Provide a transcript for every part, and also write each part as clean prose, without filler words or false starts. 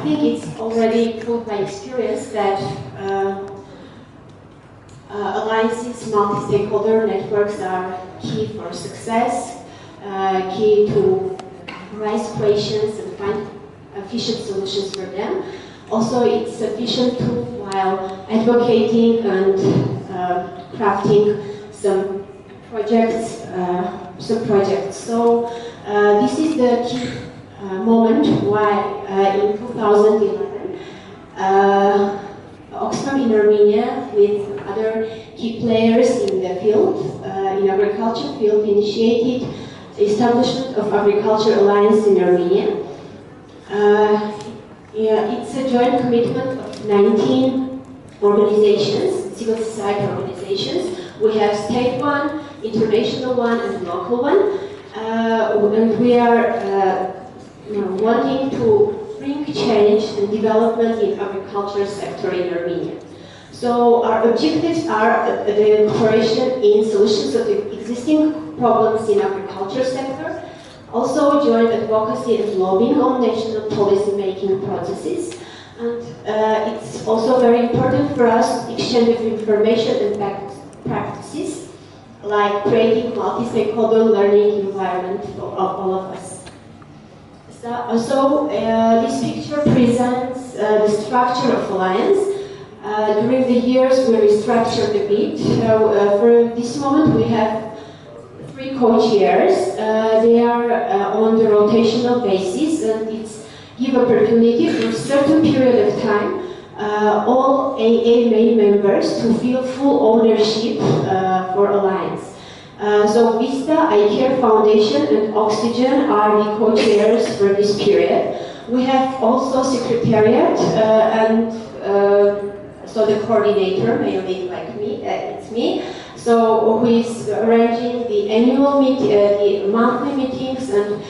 think it's already proved by experience that alliances, multi-stakeholder networks are key for success, key to raise questions and find efficient solutions for them. Also, it's sufficient tool while advocating and crafting some projects. So this is the key moment why in 2011 Oxfam in Armenia with other key players in the field, in agriculture field, initiated the establishment of Agriculture Alliance in Armenia. It's a joint commitment of 19 organizations, civil society organizations. We have state one, international one, and local one. And we are wanting to bring change and development in agriculture sector in Armenia. So our objectives are the cooperation in solutions of the existing problems in agriculture sector, also joint advocacy and lobbying on national policy making processes. And it's also very important for us exchange of information and practices, like creating multi-stakeholder learning environment for all of us. So this picture presents the structure of Alliance. During the years we restructured a bit. For this moment we have 3 co-chairs. They are on the rotational basis, and it's give opportunity for a certain period of time all AA main members to feel full ownership for Alliance. So Vista, iCare Foundation and Oxygen are the co-chairs for this period. We have also secretariat and so the coordinator, mainly like me, it's me. So who is arranging the annual the monthly meetings and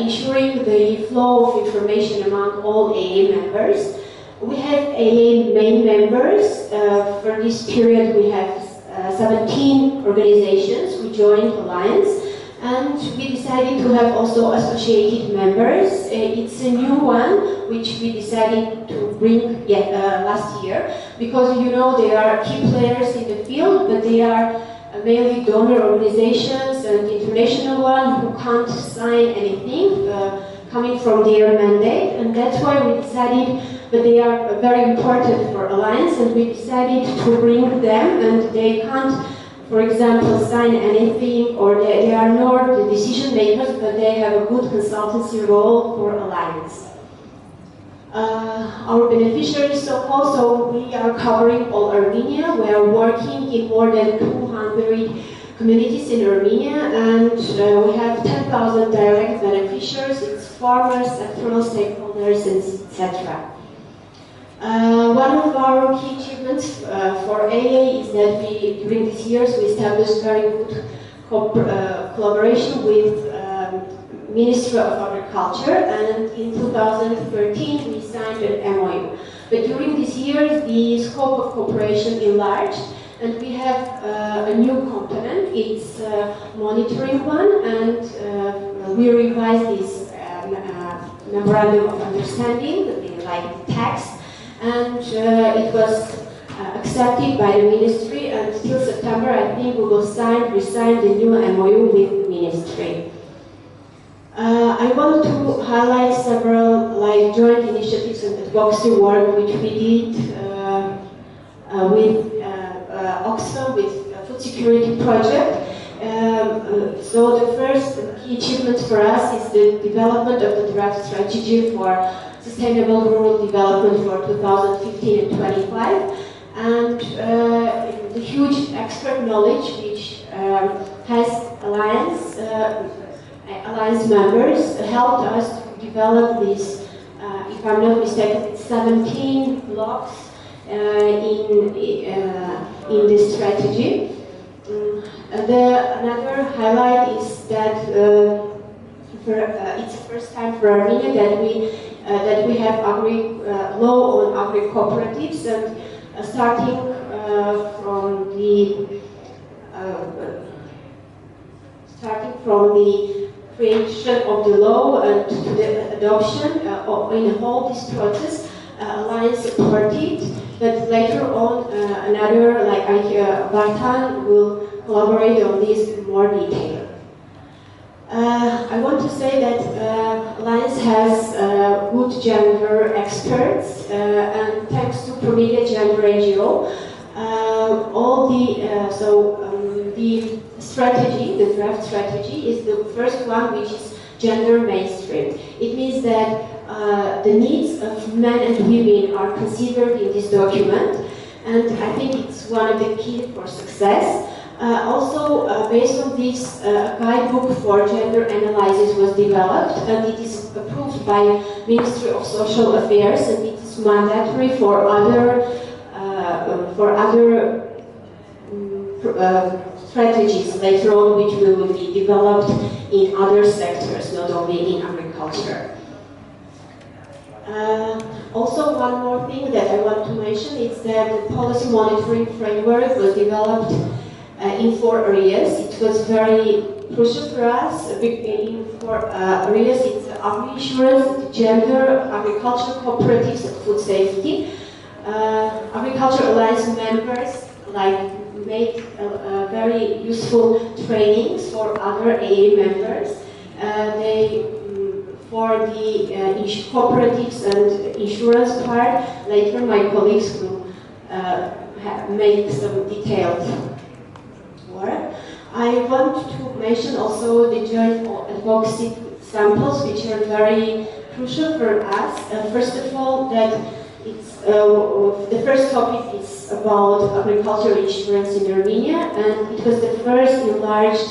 ensuring the flow of information among all AA members. We have AA main members. For this period we have 17 organizations who joined Alliance, and we decided to have also associated members. It's a new one which we decided to bring last year, because you know they are key players in the field, but they are mainly donor organizations and international one who can't sign anything coming from their mandate, and that's why we decided that they are very important for Alliance, and we decided to bring them, and they can't, for example, sign anything, or they are not the decision makers, but they have a good consultancy role for Alliance. Our beneficiaries, so we are covering all Armenia. We are working in more than 200 communities in Armenia, and we have 10,000 direct beneficiaries. It's farmers, sectoral stakeholders, etc. One of our key achievements for AA is that during these years we established very good collaboration with Ministry of Agriculture, and in 2013 we signed an MOU. But during these years the scope of cooperation enlarged, and we have a new component. It's monitoring one, and we revised this memorandum of understanding, like text, and it was accepted by the ministry, and till September I think we will resign the new MOU with ministry. I want to highlight several joint initiatives and advocacy work which we did with Oxfam, with Food Security Project. So the first key achievement for us is the development of the draft strategy for sustainable rural development for 2015 and 25, and the huge expert knowledge which has Alliance members helped us to develop this, if I'm not mistaken, 17 blocks in this strategy. Another highlight is that it's the first time for Armenia that we have law on agri-cooperatives, and starting from the creation of the law and to the adoption. In the whole this process, Alliance supported, but later on another, like Bartan, will collaborate on this in more detail. I want to say that Alliance has good gender experts, and thanks to Promedia Gender NGO, all the the strategy, the draft strategy, is the first one which is gender mainstream. It means that the needs of men and women are considered in this document, and I think it's one of the key for success. Also, based on this, a guidebook for gender analysis was developed, and it is approved by Ministry of Social Affairs, and it is mandatory for other strategies later on, which will be developed in other sectors, not only in agriculture. Also, one more thing that I want to mention is that the policy monitoring framework was developed in 4 areas. It was very crucial for us. In 4 areas, it's agri-insurance, gender, agriculture cooperatives, and food safety. Agriculture Alliance members made very useful trainings for other AA members. For the cooperatives and insurance part, later my colleagues will make some detailed work. I want to mention also the joint advocacy samples, which are very crucial for us. First of all, that it's, the first topic is about agricultural insurance in Armenia, and it was the first enlarged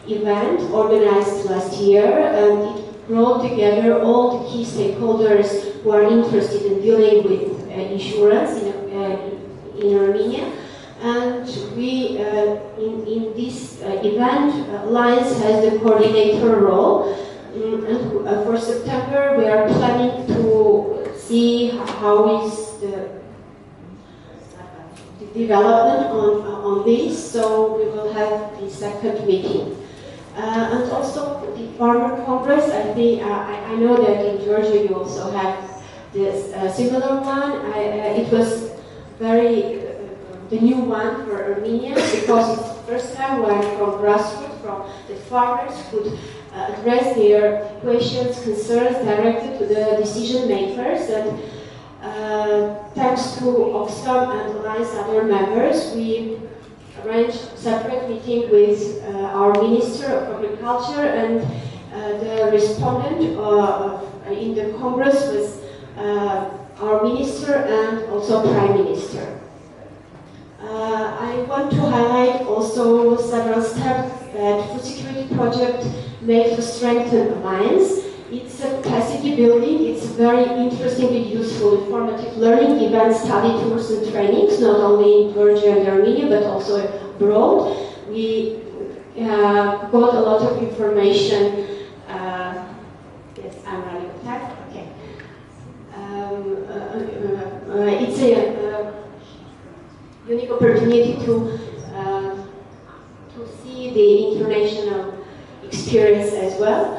event organized last year, and it brought together all the key stakeholders who are interested in dealing with insurance in Armenia. And we, in this event, Alliance has the coordinator role. And for September, we are planning to see how is the development on this. So we will have the second meeting. And also the Farmer Congress. I think I know that in Georgia you also have this similar one. It was very the new one for Armenia, because it's the first time when from grassroots, from the farmers could address their questions, concerns directly to the decision makers. And thanks to Oxfam and Alliance other members, we arranged a separate meeting with our Minister of Agriculture, and the respondent in the Congress was our Minister and also Prime Minister. I want to highlight also several steps that Food Security Project made to strengthen Alliance. It's a capacity building, it's very interesting and useful informative learning, events, study tours and trainings, not only in Georgia and Armenia, but also abroad. We got a lot of information. Yes, I'm running out of time. Okay. It's a unique opportunity to see the international experience as well.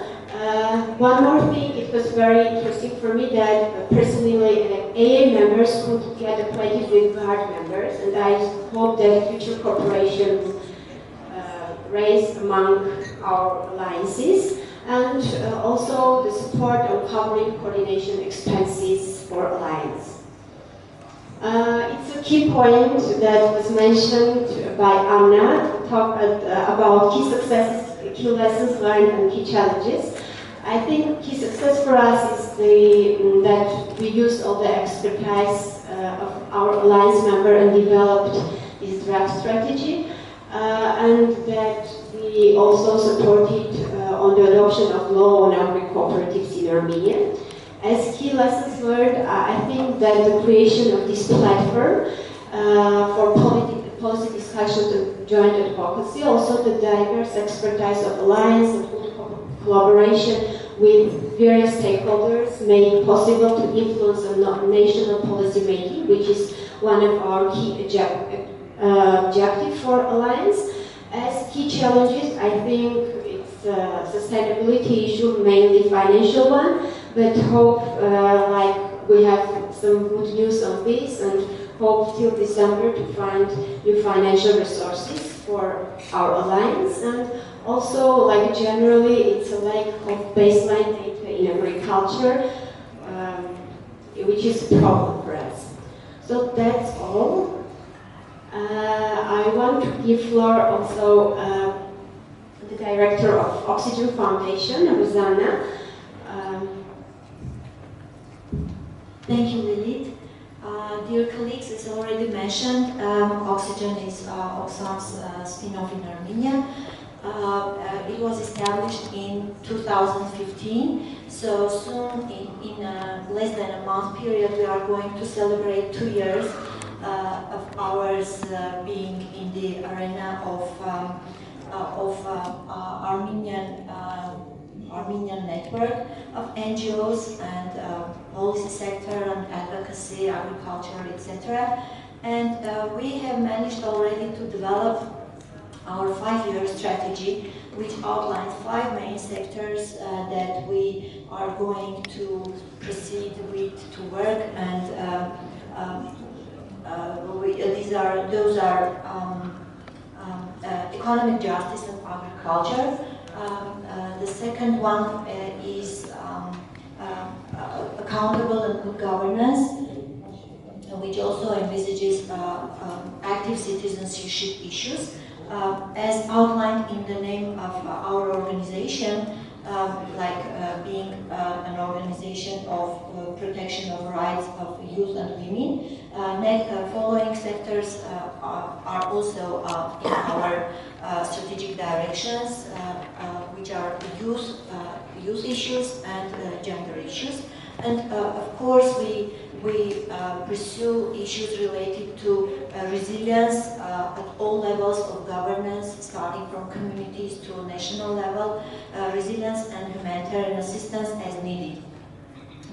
One more thing, it was very interesting for me that personally AA members could get acquainted with GUARD members, and I hope that future cooperation will raise among our alliances, and also the support of covering coordination expenses for Alliance. It's a key point that was mentioned by Anna, talk about key successes, key lessons learned and key challenges. I think key success for us is that we used all the expertise of our Alliance member and developed this draft strategy, and that we also supported on the adoption of law on agri-cooperatives in Armenia. As key lessons learned, I think that the creation of this platform for policy discussions and joint advocacy, also the diverse expertise of Alliance and collaboration with various stakeholders made it possible to influence on national policy making, which is one of our key objectives for Alliance. As key challenges, I think it's sustainability issue, mainly financial one, but hope like we have some good news on this and hope till December to find new financial resources for our alliance. And also, like generally, it's a lack of baseline data in agriculture, which is a problem for us. So that's all. I want to give floor also the director of Oxygen Foundation, Rosanna. Thank you, Lilith. Dear colleagues, as already mentioned, Oxygen is Oxfam's spin-off in Armenia. It was established in 2015, so soon, in less than a month period, we are going to celebrate 2 years of ours being in the arena of Armenian network of NGOs and policy sector and advocacy, agriculture, etc. And we have managed already to develop our 5-year strategy, which outlines 5 main sectors that we are going to proceed with to work, and those are economic justice and agriculture. The second one is accountable and good governance, which also envisages active citizenship issues. As outlined in the name of our organization, being an organization of protection of rights of youth and women, following sectors are also in our strategic directions, which are youth issues and gender issues. And of course, we pursue issues related to resilience at all levels of governance, starting from communities to national level, resilience and humanitarian assistance as needed.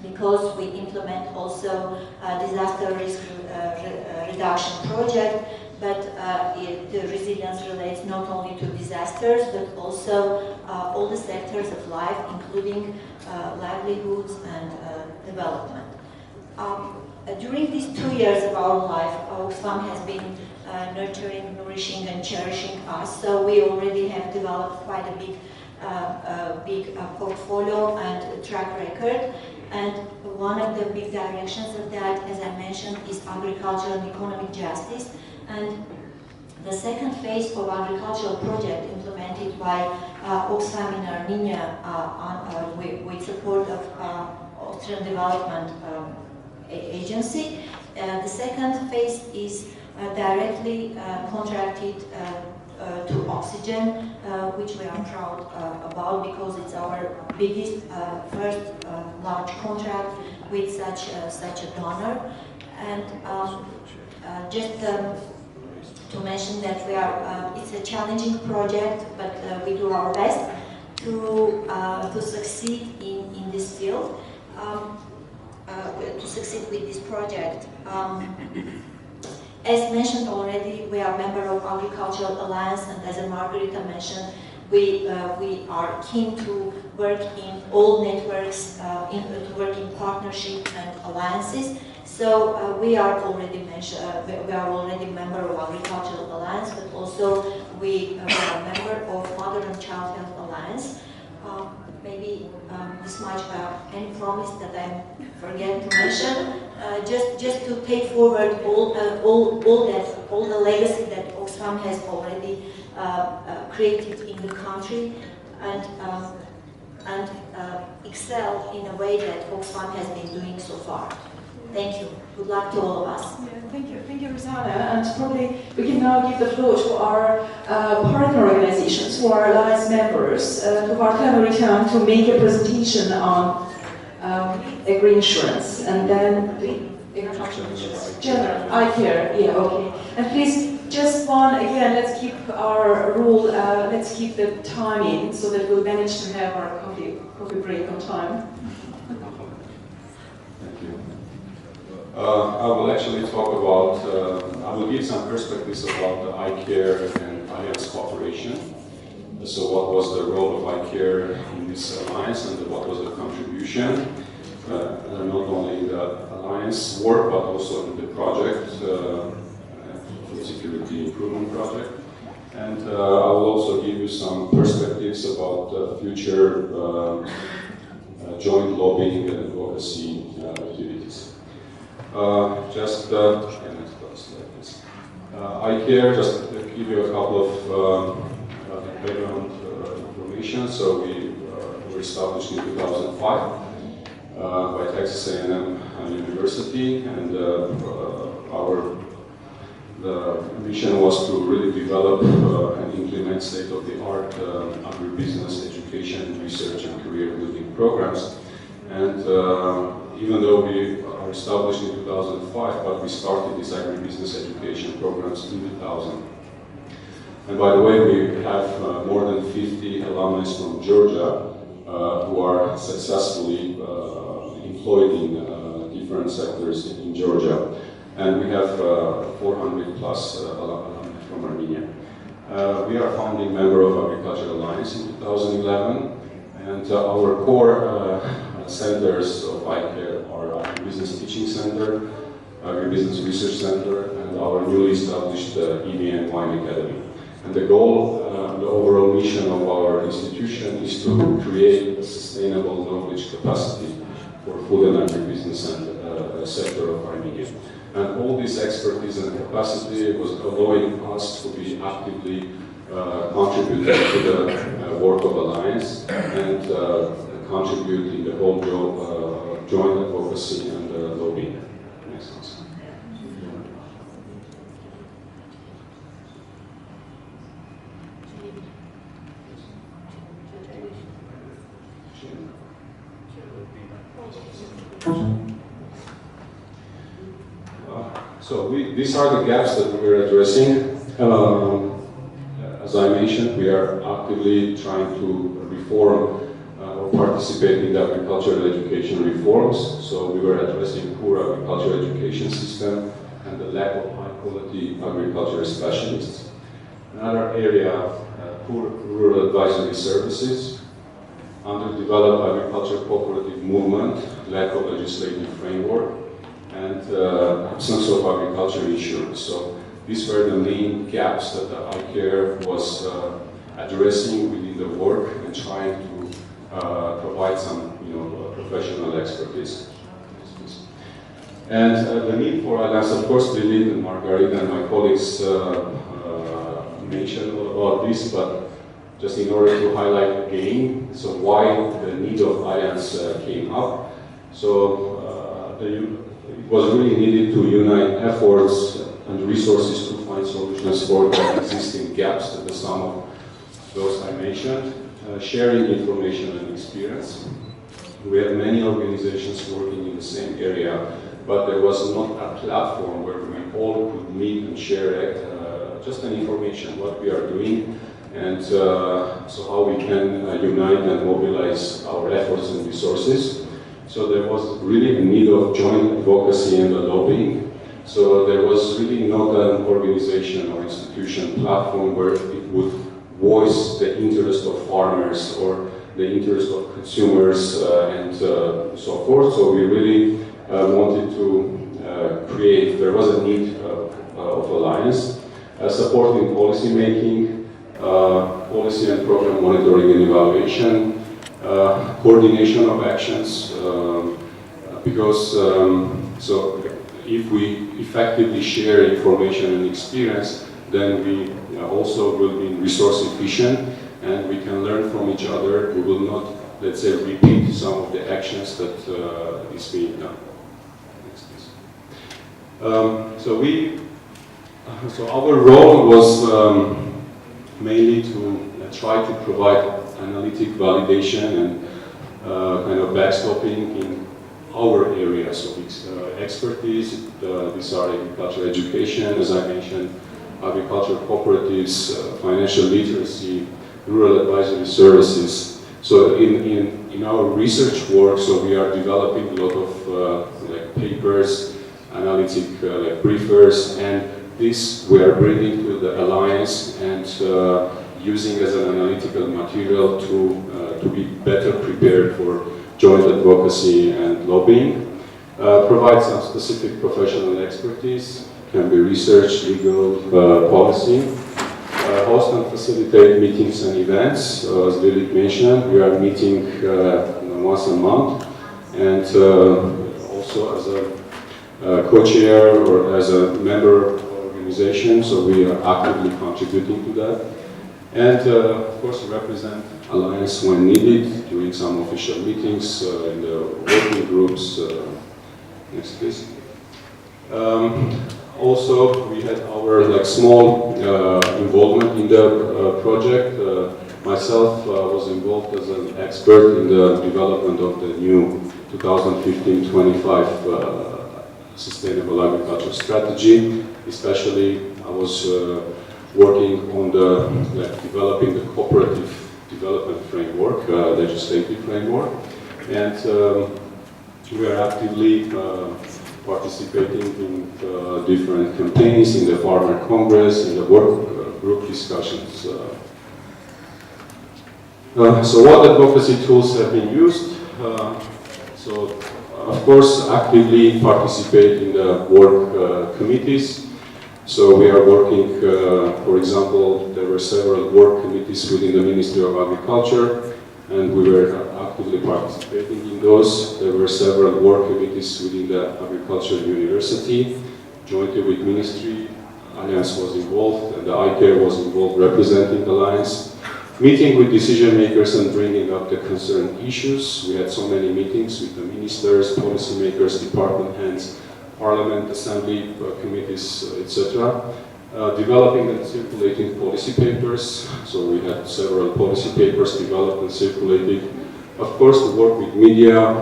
Because we implement also disaster risk reduction project, but the resilience relates not only to disasters, but also all the sectors of life, including livelihoods and development. During these 2 years of our life, Oxfam has been nurturing, nourishing, and cherishing us. So we already have developed quite a big portfolio and track record. And one of the big directions of that, as I mentioned, is agriculture and economic justice. And the second phase of agricultural project implemented by Oxfam in Armenia with support of Austrian Development Agency. The second phase is directly contracted to Oxygen, which we are proud about because it's our biggest first large contract with such a donor. And just to mention that we are it's a challenging project, but we do our best to succeed in this field. To succeed with this project. As mentioned already, we are a member of Agricultural Alliance, and as Margarita mentioned, we are keen to work in all networks, to work in partnership and alliances. So we are already a member of Agricultural Alliance, but also we are a member of Mother and Child Health Alliance. Maybe this much any promise that I forget to mention. Just to take forward all the legacy that Oxfam has already created in the country, and excel in a way that Oxfam has been doing so far. Thank you. Good luck to all of us. Yeah, thank you, Rosanna. And probably we can now give the floor to our partner organizations who are alliance members, who are going to return to make a presentation on agri-insurance, and then agricultural insurance, general, eye care, yeah, okay. And please, just one, again, let's keep our rule, let's keep the timing so that we'll manage to have our coffee break on time. Thank you. I will actually talk about, I will give some perspectives about the eye care and alliance cooperation. So what was the role of iCare in this alliance and what was the contribution, not only in the alliance work but also in the project, food security improvement project. And I will also give you some perspectives about future joint lobbying and advocacy activities. iCare, just to give you a couple of background information. So we were established in 2005 by Texas A&M University, and the mission was to really develop and implement state-of-the-art agribusiness education, research, and career building programs. And even though we are established in 2005, but we started these agribusiness education programs in 2000. And by the way, we have more than 50 alumni from Georgia who are successfully employed in different sectors in Georgia. And we have 400 plus alumni from Armenia. We are founding member of Agriculture Alliance in 2011, and our core centers of iCare are Agribusiness Teaching Center, Agribusiness Research Center, and our newly established EVN Wine Academy. And the goal, the overall mission of our institution is to create a sustainable knowledge capacity for food and agribusiness and sector of Armenia. And all this expertise and capacity was allowing us to be actively contributing to the work of Alliance and contribute in the whole joint advocacy and lobbying. Next one. So these are the gaps that we're addressing. As I mentioned, we are actively trying to reform or participate in the agricultural education reforms. So we were addressing poor agricultural education system and the lack of high-quality agricultural specialists. Another area, poor rural advisory services, underdeveloped agriculture cooperative movement, lack of legislative framework, and absence of agriculture insurance. So these were the main gaps that the iCare was addressing within the work and trying to provide some, professional expertise. And the need for alliance, of course, Lily and Margarita and my colleagues mentioned about this, but just in order to highlight again, so why the need of alliance came up. So it was really needed to unite efforts and resources to find solutions for the existing gaps, the sum of those I mentioned, sharing information and experience. We have many organizations working in the same area, but there was not a platform where we all could meet and share just an information, what we are doing, and so how we can unite and mobilize our efforts and resources. So there was really a need of joint advocacy and lobbying. So there was really not an organization or institution platform where it would voice the interest of farmers or the interest of consumers and so forth. So we really wanted to create, there was a need of alliance, supporting policy making, policy and program monitoring and evaluation, coordination of actions, because so if we effectively share information and experience, then we also will be resource efficient and we can learn from each other. We will not, let's say, repeat some of the actions that is being done. Next, please. So our role was mainly to try to provide analytic validation and kind of backstopping in our areas of expertise. These are agricultural education, as I mentioned, agricultural cooperatives, financial literacy, rural advisory services. So in our research work, so we are developing a lot of like papers, analytic briefers, and this we are bringing to the alliance and using as an analytical material to be better prepared for joint advocacy and lobbying. Provide some specific professional expertise, can be research, legal, policy. Host and facilitate meetings and events. As Lilith mentioned, we are meeting once a month, and also as a co-chair or as a member organization, so we are actively contributing to that. And of course represent Alliance when needed, during some official meetings, in the working groups. Next please. Also, we had our small involvement in the project. Myself was involved as an expert in the development of the new 2015-25 Sustainable Agriculture Strategy. Especially, I was working on the developing the cooperative development framework, legislative framework, and we are actively participating in different campaigns, in the Farmer Congress, in the work group discussions. So what advocacy tools have been used? So of course actively participate in the work committees. So we are working, for example, there were several work committees within the Ministry of Agriculture, and we were actively participating in those. There were several work committees within the Agricultural University, jointly with Ministry. Alliance was involved, and the ICARE was involved representing the Alliance. Meeting with decision makers and bringing up the concerned issues. We had so many meetings with the ministers, policymakers, department heads, Parliament, Assembly, committees, etc. Developing and circulating policy papers. So we had several policy papers developed and circulated. Of course, to work with media,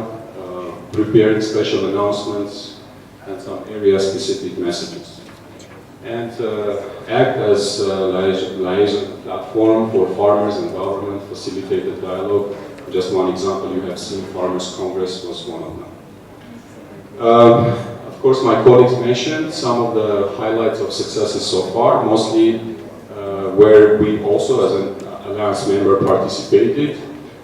preparing special announcements and some area-specific messages. And act as a liaison platform for farmers and government, facilitated dialogue. Just one example you have seen, Farmers Congress was one of them. Of course, my colleagues mentioned some of the highlights of successes so far, mostly where we also, as an Alliance member, participated.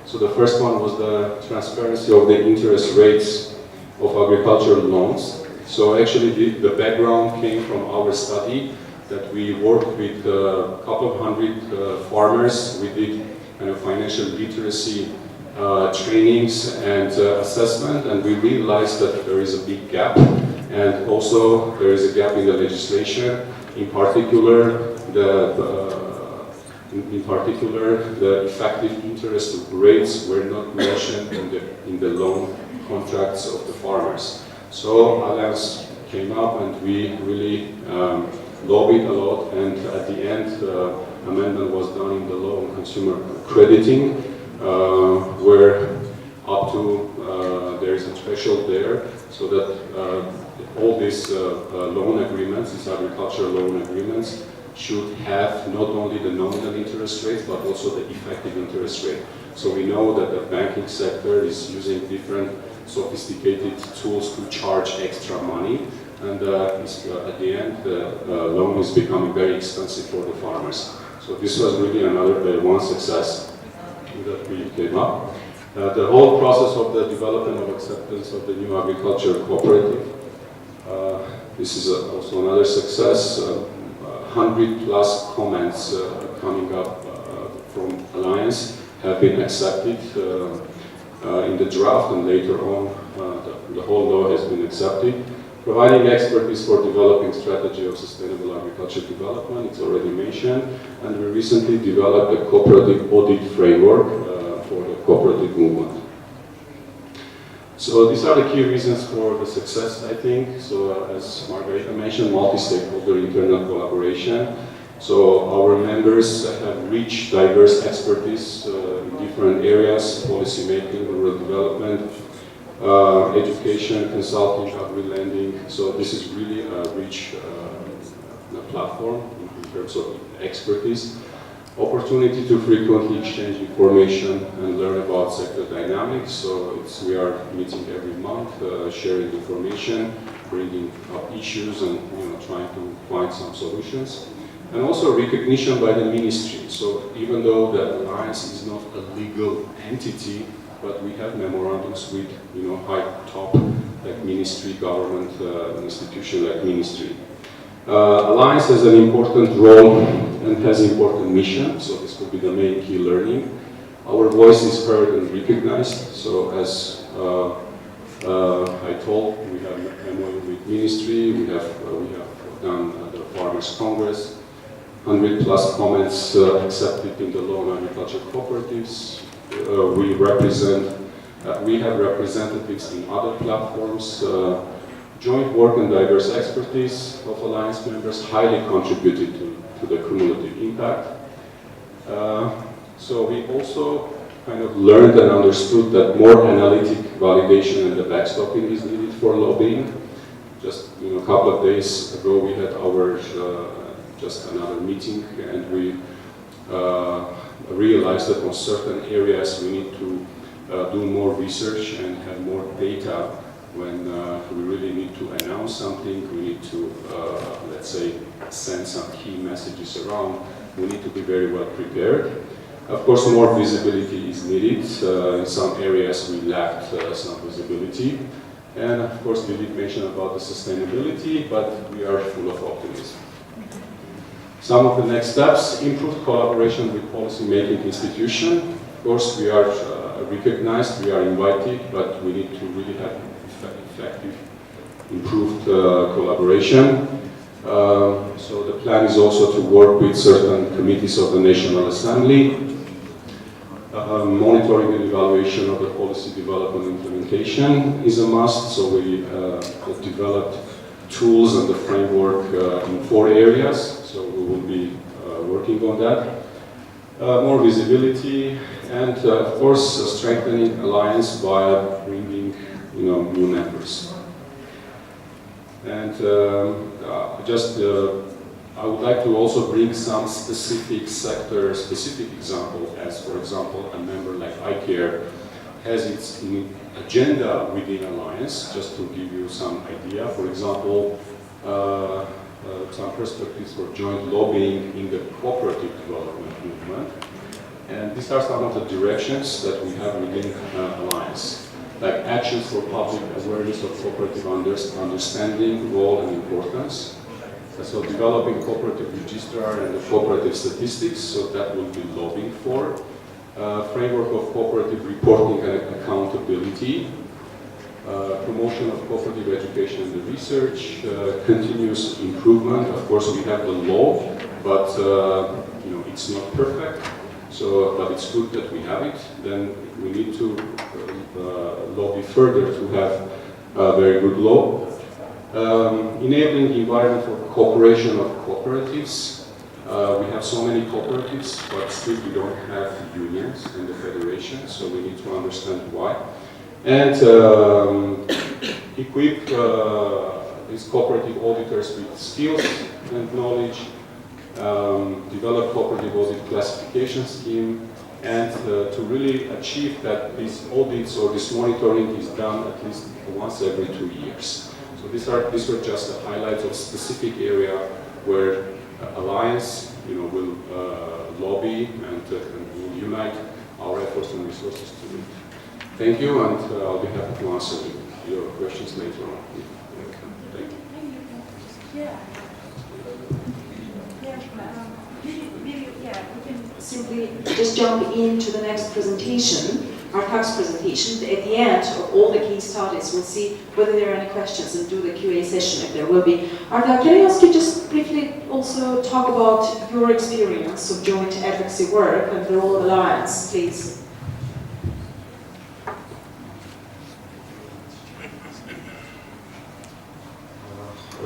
So the first one was the transparency of the interest rates of agricultural loans. So actually the background came from our study that we worked with a couple of hundred farmers. We did kind of financial literacy trainings and assessment, and we realized that there is a big gap, and also there is a gap in the legislation. In particular, the effective interest rates were not mentioned in the loan contracts of the farmers. So Alliance came up and we really lobbied a lot, and at the end amendment was done in the law on consumer crediting, where up to there is a threshold there, so that all these loan agreements, these agricultural loan agreements, should have not only the nominal interest rates but also the effective interest rate. So we know that the banking sector is using different sophisticated tools to charge extra money, and at the end the loan is becoming very expensive for the farmers. So this was really another one success that we came up. The whole process of the development of acceptance of the new agriculture cooperative, this is also another success. 100+ comments coming up from Alliance have been accepted in the draft, and later on the whole law has been accepted. Providing expertise for developing strategy of sustainable agriculture development, it's already mentioned, and we recently developed a cooperative audit framework for the cooperative movement. So these are the key reasons for the success, I think. So as Margarita mentioned, multi-stakeholder internal collaboration. So our members have rich, diverse expertise in different areas: policy making, rural development, education, consulting, agri-lending. So this is really a rich platform in terms of expertise. Opportunity to frequently exchange information and learn about sector dynamics. So we are meeting every month, sharing information, bringing up issues, and trying to find some solutions. and also recognition by the ministry. So even though the alliance is not a legal entity, but we have memorandums with high top like ministry, government institution like ministry. Alliance has an important role and has important mission, so this will be the main key learning. Our voice is heard and recognized, so as I told, we have MOU with ministry, we have done the Farmers Congress, 100+ comments accepted in the law on agriculture cooperatives. We have representatives in other platforms. Joint work and diverse expertise of Alliance members highly contributed to the cumulative impact. So we also kind of learned and understood that more analytic validation and the backstopping is needed for lobbying. Just a couple of days ago we had our just another meeting, and we realized that on certain areas we need to do more research and have more data when we really need to announce something, we need to, let's say, send some key messages around. We need to be very well prepared. Of course, more visibility is needed. In some areas we lacked some visibility. And of course, we did mention about the sustainability, but we are full of optimism. Some of the next steps: improved collaboration with policy-making institutions. Of course, we are recognized, we are invited, but we need to really have effective, improved collaboration. So the plan is also to work with certain committees of the National Assembly. Monitoring and evaluation of the policy development implementation is a must, so we developed tools and the framework in 4 areas, so we will be working on that. More visibility, and of course strengthening alliance by bringing new members. And I would like to also bring some specific sector-specific example, as for example, a member like iCare has its agenda within Alliance, just to give you some idea. For example, some perspectives for joint lobbying in the cooperative development movement. And these are some of the directions that we have within Alliance, like actions for public awareness of cooperative understanding, role and importance. So developing cooperative registrar and the cooperative statistics, so that will be lobbying for. Framework of cooperative reporting and accountability. Promotion of cooperative education and the research. Continuous improvement. Of course, we have the law, but it's not perfect. So, but it's good that we have it. Then we need to lobby further to have a very good law. Enabling the environment for cooperation of cooperatives. We have so many cooperatives, but still we don't have unions in the federation, so we need to understand why. And equip these cooperative auditors with skills and knowledge, develop cooperative audit classification scheme, and to really achieve that these audits or this monitoring is done at least once every 2 years. So these were just the highlights of specific area where Alliance, will lobby and will unite our efforts and resources to it. Thank you, and I'll be happy to answer your questions later on. Thank you. We can simply just jump into the next presentation, our tax presentation. At the end of all the case studies, we'll see whether there are any questions and do the Q&A session if there will be. Arda, can I ask you just briefly also talk about your experience of joint advocacy work and the role of Alliance, please?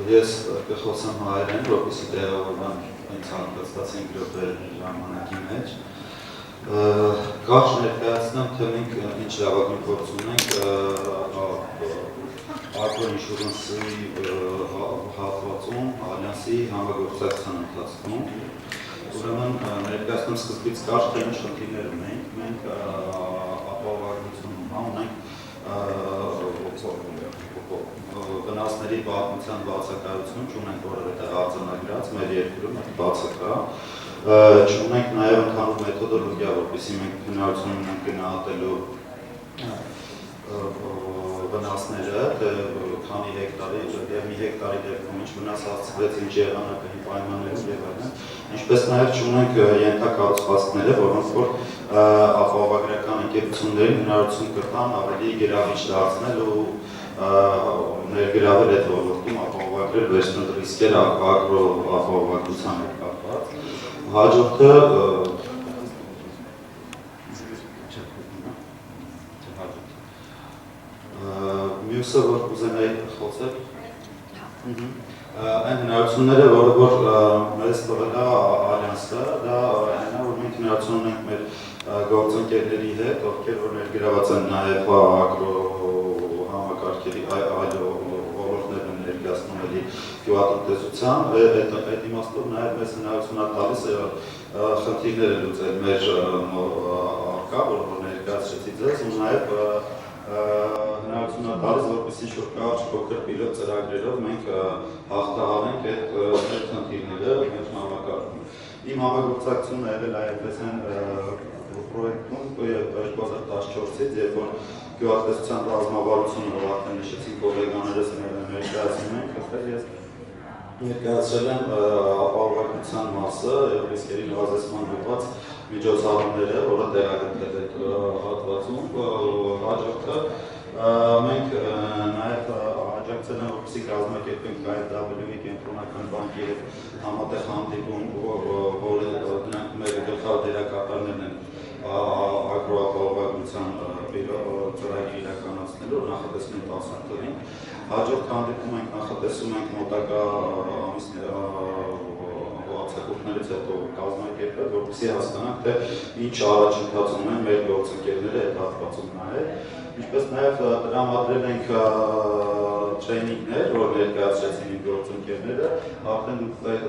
Ես կխոսեմ հայերեն, որպեսզի տեղավորվեմ ինձ հատկացված 5 րոպե ժամանակի մեջ։ Կարճ ներկայացնեմ, թե մենք ինչ լավագույն փորձ ունենք Agro Insurance-ի հատվածում, Alliance-ի համագործակցության ընթացքում։ Ուրեմն ներկայացնում սկզբից կարճ թե ինչ խնդիրներ ունենք, մենք ապահովագրություն ունենք վնասների պատմության բացակայություն չունենք որևէ արձանագրած մեր երկրում, այդ բացակա։ Չունենք նաև ընդհանուր մեթոդոլոգիա, որպեսզի մենք քննարկություն ունենք գնահատելու վնասները, քանի հեկտարի եւ մի հեկտարի դեպքում ինչ վնաս հասցվեց, ինչ եղանակային պայմաններում եւ այլն, ինչպես նաեւ չունենք ենթակառուցվածքները, որոնք որ ապահովագրական ընկերություններին հնարավորություն կտան ավելի գրավիչ դարձնել ու ներգրավել այդ ոլորտում ապահովագրել վերցնել ռիսկեր ագրոապահովագրության հետ կապված։ Հաջորդը մյուսը, որ կուզենայի խոսել, այն հնարավորությունները, որ մեզ տվել է ալյանսը, դա այն է, որ մենք հնարավորություն ունենք մեր գործընկերների հետ, ովքեր որ ներգրաված են նաև ագրոհամակարգերի այլ ոլորտներում ներկայացնում էլի գյուղատնտեսության, այդ իմաստով նաև մեզ հնարավորություն է տալիս խնդիրները լուծել մեր արկա, որ ներկայացրեցի ձեզ, ու նաև հնարավորություն է տալիս, որպես ինչ-որ կարճ փոքր պիլոտ ծրագրերով մենք հաղթահարենք այդ խնդիրները մեր համակարգում։ Իմ համագործակցությունը եղել է FSN պրոյեկտում 2014-ից, երբ որ գյուղատնտեսության ռազմավարությունը, որ արդեն նշեցին գոլեգաներս ներկայացնում ենք, ես ներկայացրել եմ ապահովագրության մասը եւ ռիսկերի նվազեցման ուղղված միջոցառումները, որը տեղադրվել է հատվածում, հաջորդը մենք նաև աջակցել ենք, որպեսզի կազմակերպենք KfW-ի կենտրոնական բանկի հետ համատեղ հանդիպում, որը դրանք մեր գլխավոր դերակատարներն են ագրոապահովագրության ծրագրի իրականացնելու, նախատեսում ենք 10 թվականին։ Հաջորդ հանդիպում ենք նախատեսում ենք մոտակա հացակուրներից հետո կազմակերպել, որպեսզի հասկանանք, թե ինչ առաջընթացում են մեր գործընկերները այդ հատվածում նաև։ Ինչպես նաև տրամադրել ենք տրեյնինգներ, որ ներկայացրեցին իմ գործընկերները, արդեն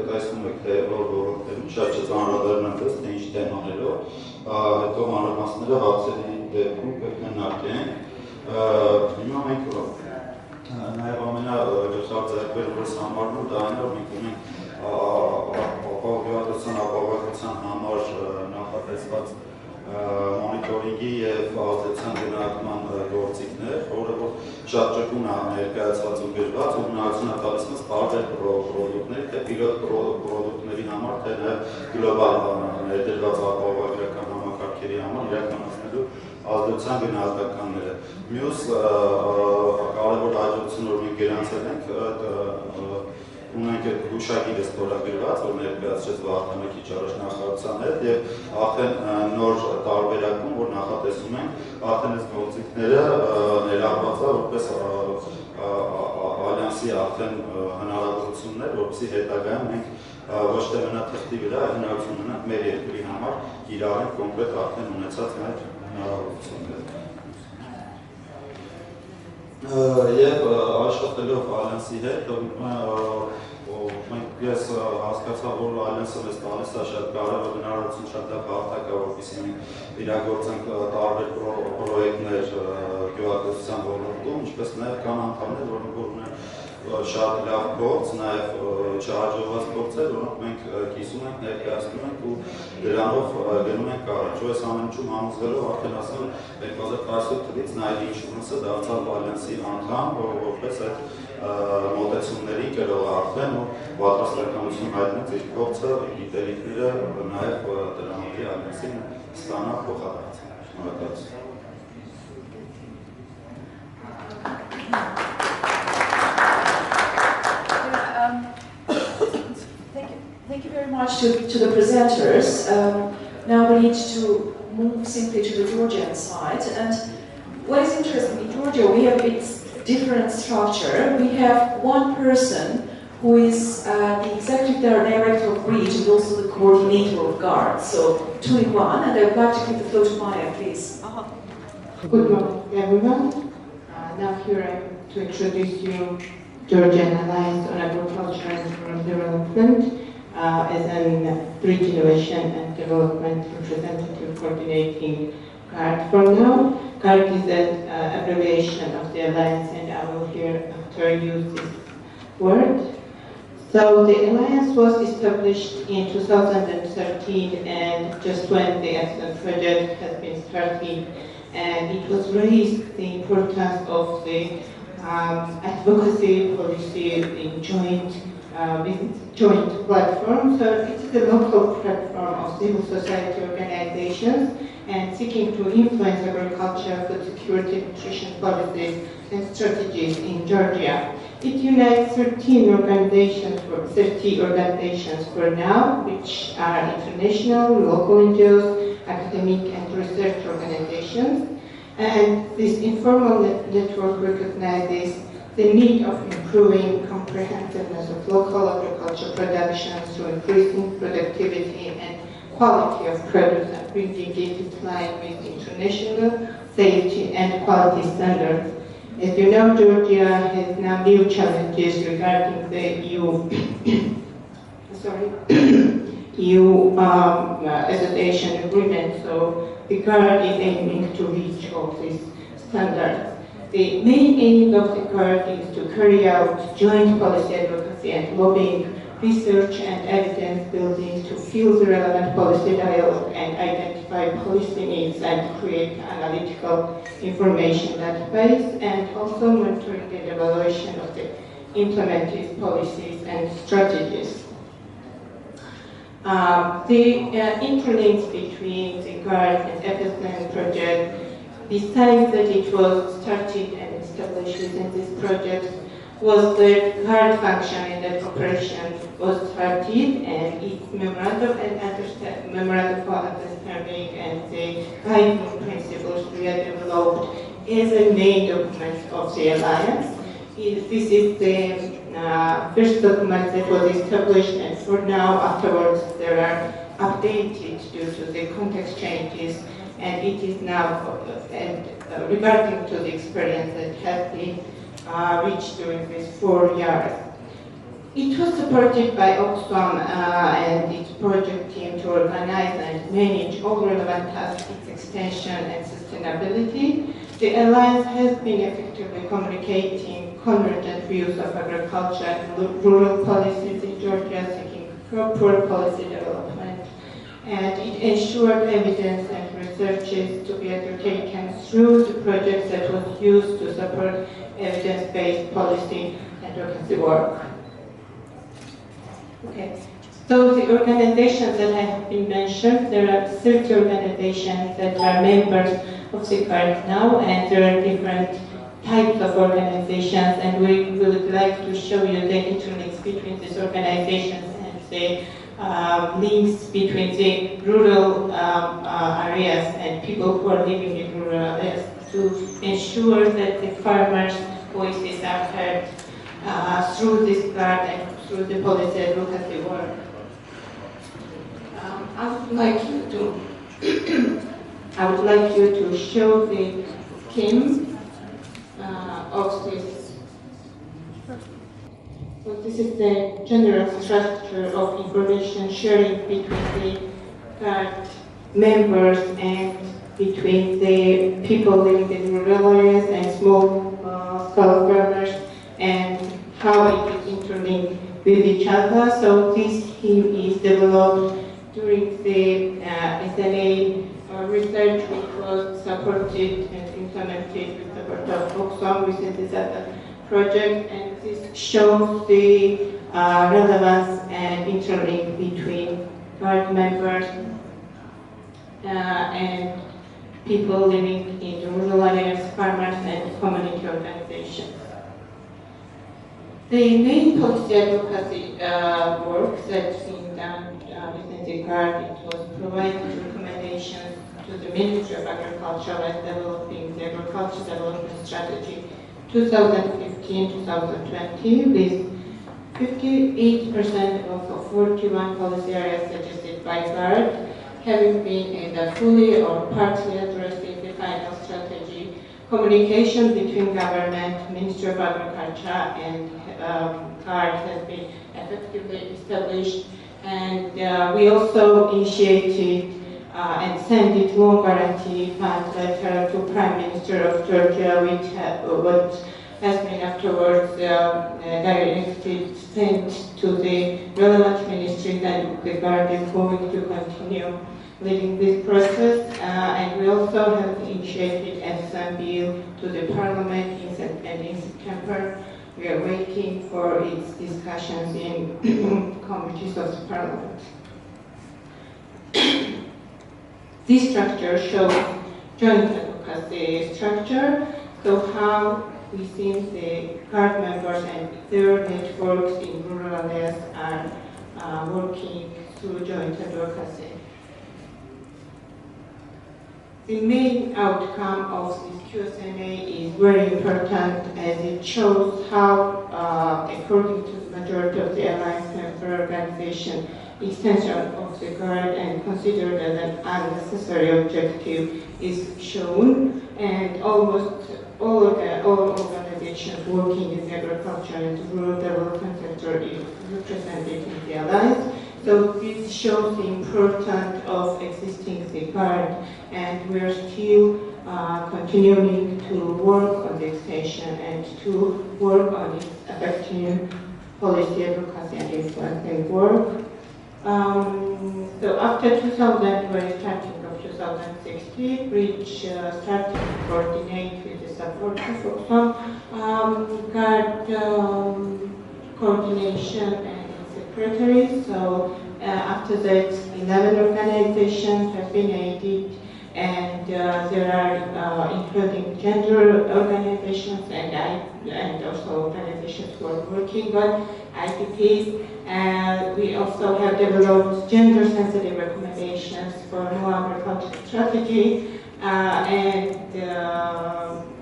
տեսնում եք, թե որ ոլորտներում շատ չծանրաբեռնանք, թե ինչ թեմաներով, հետո մանրամասները հարցերի դեպքում կքննարկենք։ Հիմա մենք նաև ամենագլխավոր ձեռքբերումը, որս համարվում դա այն է, որ մենք ունենք ապահովագրության համար նախատեսված մոնիտորինգի եւ ազդեցության գնահատման գործիքներ, որը որ շատ ճկուն է ներկայացված ու գրված, ու հնարավորություն է տալիս մեզ տարբեր պրոդուկտների, թե պիլոտ պրոդուկտների համար, թե նաեւ գլոբալ ներդրված ապահովագրական համակարգերի համար իրականացնելու ազդեցության գնահատականները։ Մյուս կարևոր հաջողություն, որ մենք գրանցել ենք, ունենք այդ հուշագիրը ստորագրված, որ ներկայացրեց Վարդանը քիչ առաջ նախարարության հետ եւ արդեն նոր տարբերակում, որ նախատեսում ենք, արդեն այս գործիքները ներառված է որպես ալյանսի արդեն հնարավորություններ, որպեսզի հետագայում մենք ոչ թե մնա թղթի վրա, այլ հնարավորություն ունենք մեր երկրի համար կիրառենք կոնկրետ արդեն ունեցած մեր հնարավորությունները։ Եվ աշխատելով ալյանսի հետ, ես հասկացա, որ ալյանսը մեզ տալիս է շատ կարևոր հնարավորություն, շատ լավ հարթակ է, որպեսզի մենք իրագործենք տարբեր պրոյեկտներ գյուղատնտեսության ոլորտում, ինչպես նաև կան անդամներ, որոնք ունեն շատ լավ գործ, նաև չհաջողված գործեր, որոնք մենք կիսում ենք, ներկայացնում ենք ու դրանով գնում ենք առաջ։ Այս ամեն ինչում համոզվելով արդեն ասել 2018 թվականից նաև ինշուրանսը դարձավ ալյանսի անդամ, որպես այդ մոտեցումների կրող արդեն ու պատրաստականություն հայտնեց իր փորձը, գիտելիքները նաև տրամադրի ալյանսին ստանա փոխադարձ։ Շնորհակալություն։ Thank you very much to the presenters. Now we need to move simply to the Georgian side. And what is interesting in Georgia, we have its different structure. We have one person who is the executive director of REACH and also the coordinator of GUARD. So 2 in 1. And I would like to give the floor to Maya, please. Good morning, everyone. Now here I am to introduce you Georgian Alliance on Agriculture and Rural Development as an regeneration and development representative coordinating GARD. For now, GARD is an abbreviation of the Alliance, and I will hereafter use this word. So the Alliance was established in 2013, and just when the FSN project has been started, and it was raised the importance of the advocacy policy in joint platform. So it is a local platform of civil society organizations and seeking to influence agriculture, food security, nutrition policies, and strategies in Georgia. It unites 30 organizations for now, which are international, local NGOs, academic and research organizations. And this informal network recognizes the need of improving comprehensiveness of local agriculture production through increasing productivity and quality of produce and bringing it in line with international safety and quality standards. As you know, Georgia has now new challenges regarding the EU association agreement, so the GARD is aiming to reach all these standards. The main aim of the GARD is to carry out joint policy advocacy and lobbying, research and evidence building to fuel the relevant policy dialogue and identify policy needs and create analytical information database, and also monitoring and evaluation of the implemented policies and strategies. The interlinks between the GARD and FSN project, besides that it was started and established within this project, was the GARD function in that operation was started, and its memorandum for understanding and the guiding principles were developed as a main document of the Alliance. This is the first document that was established, and for now, afterwards, there are updated due to the context changes, and it is now, regarding to the experience that has been reached during these 4 years. It was supported by Oxfam and its project team to organize and manage all relevant tasks, its extension and sustainability. The Alliance has been effectively communicating convergent views of agriculture and rural policies in Georgia, seeking proper policy development, and it ensured evidence and researches to be undertaken through the projects that was used to support evidence-based policy and advocacy work. Okay, so the organizations that have been mentioned, there are 30 organizations that are members of the GARD now, and there are different types of organizations, and we would like to show you the interlinks between these organizations and the links between the rural areas and people who are living in rural areas to ensure that the farmers' voices are heard through this GARD and through the policy advocacy work. I would like you to show the scheme of this. So this is the general structure of information sharing between the GARD members and between the people living in rural areas and small scale farmers, and how it is interlinked with each other. So this scheme is developed during the SNA research, which was supported and implemented with support of Oxfam within this other project, and this shows the relevance and interlink between GARD members and people living in rural areas, farmers, and community organizations. The main policy advocacy work that's been done within the GARD, it was providing recommendations to the Ministry of Agriculture as developing the Agriculture Development Strategy 2015-2020 with 58% of 41 policy areas suggested by GARD having been either fully or partly addressed in the final strategy. Communication between government, Ministry of Agriculture, and GARD has been effectively established, and we also initiated and sent it loan guarantee fund letter to Prime Minister of Georgia, which has been afterwards directed sent to the relevant ministries, and the Guard is going to continue leading this process. And we also have initiated FSN bill to the Parliament in September. We are waiting for its discussions in committees of the Parliament. This structure shows joint advocacy structure, so how we think the Guard members and their networks in rural areas are working through joint advocacy. The main outcome of this QSMA is very important, as it shows how, according to the majority of the Alliance member organization, extension of the Guard and considered as an unnecessary objective is shown, and almost all organizations working in agriculture and rural development sector is represented in the Alliance. So this shows the importance of existing the Guard, and we are still continuing to work on the extension and to work on its effective policy advocacy and influencing work. So after 2020, starting of 2016, which started to coordinate with the support of some Guard coordination and secretary. So after that, 11 organizations have been added, and there are including gender organizations and also organizations who are working on IPPs. And we also have developed gender-sensitive recommendations for new agriculture strategy and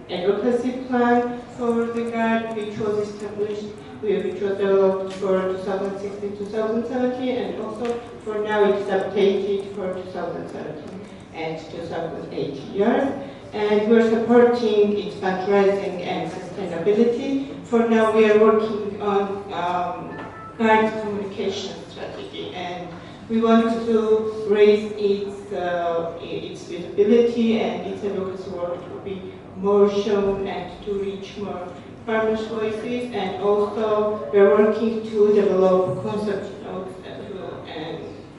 advocacy plan for the Guard, which was established, which was developed for 2016-2017, and also for now it's updated for 2017 and 2018 years. And we're supporting its fundraising and sustainability. For now, we are working on Guard communication strategy, and we want to raise its visibility and its advocacy work to be more shown and to reach more farmers' voices. And also, we're working to develop concept notes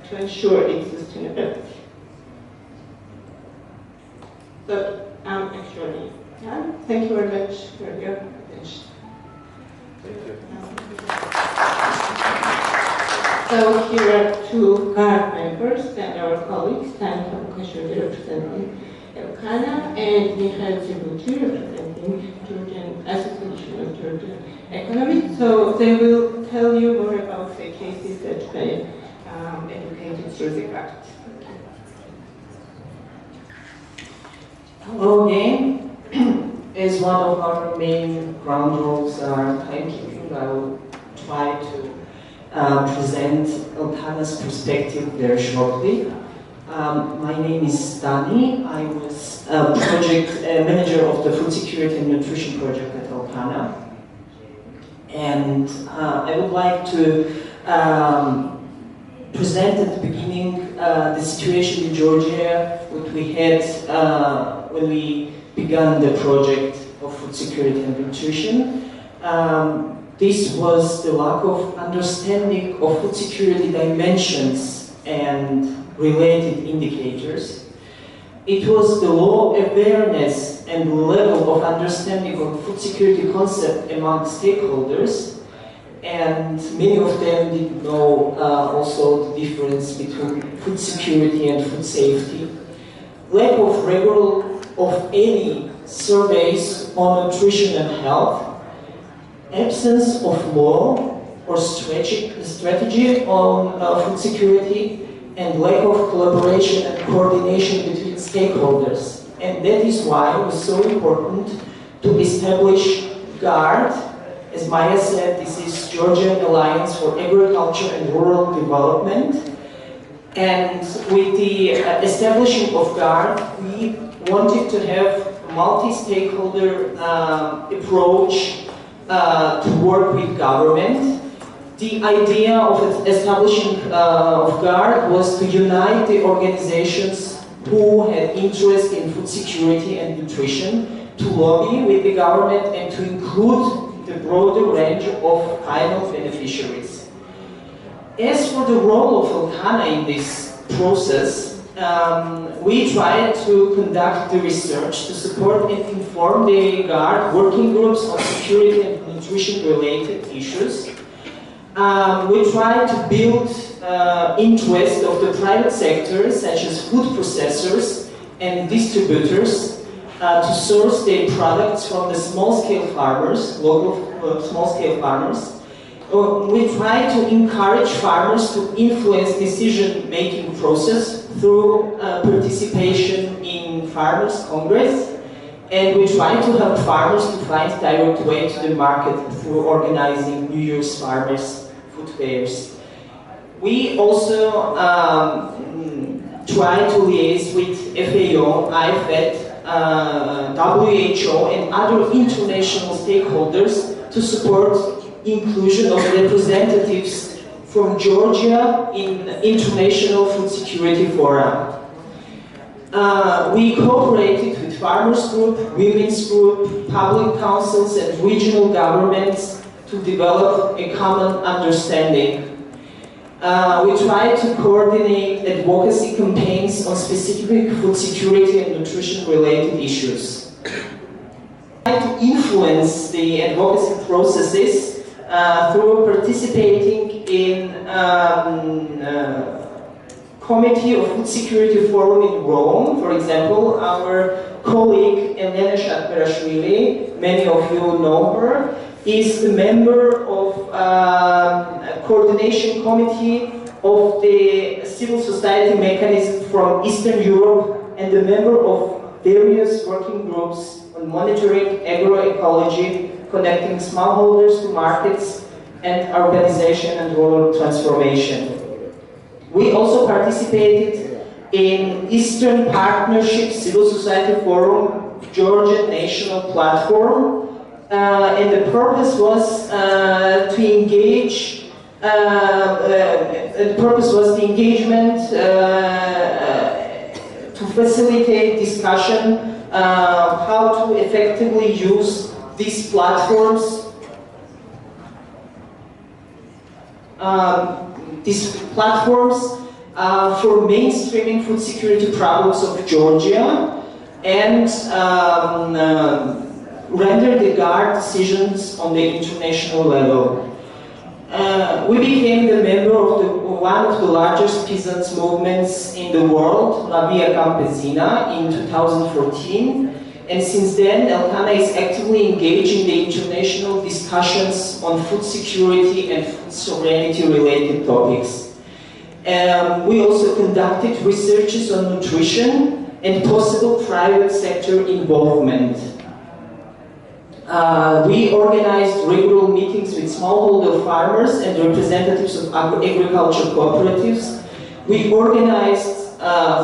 to ensure its sustainability. So I'm actually done. Thank you very much for your attention. Thank you. So here are two Guard members and our colleagues, Tan Kabukashvili representing Elkana and Michael Zibuti representing Georgian Association of Georgian Economics. So they will tell you more about the cases that they educated through the Guard. Hello again. As one of our main ground rules are timekeeping, I will try to present Elkana's perspective very shortly. My name is Dani. I was project manager of the Food Security and Nutrition Project at Elkana. And I would like to present at the beginning the situation in Georgia, what we had when we began the project of food security and nutrition. This was the lack of understanding of food security dimensions and related indicators. It was the low awareness and level of understanding of food security concept among stakeholders, and many of them didn't know also the difference between food security and food safety. Lack of regular of any surveys on nutrition and health, absence of law or strategy on food security, and lack of collaboration and coordination between stakeholders. And that is why it was so important to establish Guard. As Maya said, this is Georgian Alliance for Agriculture and Rural Development. And with the establishing of Guard, we wanted to have a multi-stakeholder approach to work with government, The idea of establishing of GARD was to unite the organizations who had interest in food security and nutrition, to lobby with the government and to include the broader range of final beneficiaries. As for the role of Elkana in this process, we tried to conduct the research to support and inform the GARD working groups on security and nutrition related issues. We tried to build interest of the private sector, such as food processors and distributors, to source their products from the small-scale farmers, local small-scale farmers. We try to encourage farmers to influence decision-making process through participation in Farmers' Congress, and we try to help farmers to find direct way to the market through organizing New Year's Farmers Food Fairs. We also try to liaise with FAO, IFED, WHO and other international stakeholders to support inclusion of representatives from Georgia in international food security forum. We cooperated with farmers group, women's group, public councils and regional governments to develop a common understanding. We try to coordinate advocacy campaigns on specific food security and nutrition related issues. Try to influence the advocacy processes through participating in Committee of Food Security Forum in Rome. For example, our colleague Elena Shatberashvili, many of you know her, is the member of a coordination committee of the civil society mechanism from Eastern Europe and the member of various working groups on monitoring agroecology, connecting smallholders to markets and urbanization and rural transformation. We also participated in Eastern Partnership Civil Society Forum, Georgian National Platform, and the purpose was to engage. The purpose was the engagement to facilitate discussion how to effectively use these platforms. For mainstreaming food security problems of Georgia and render the GARD decisions on the international level. We became the member of one of the largest peasants movements in the world, La Via Campesina, in 2014. And since then, Elkana is actively engaged in the international discussions on food security and food sovereignty related topics. We also conducted researches on nutrition and possible private sector involvement. We organized regular meetings with smallholder farmers and representatives of agriculture cooperatives. We organized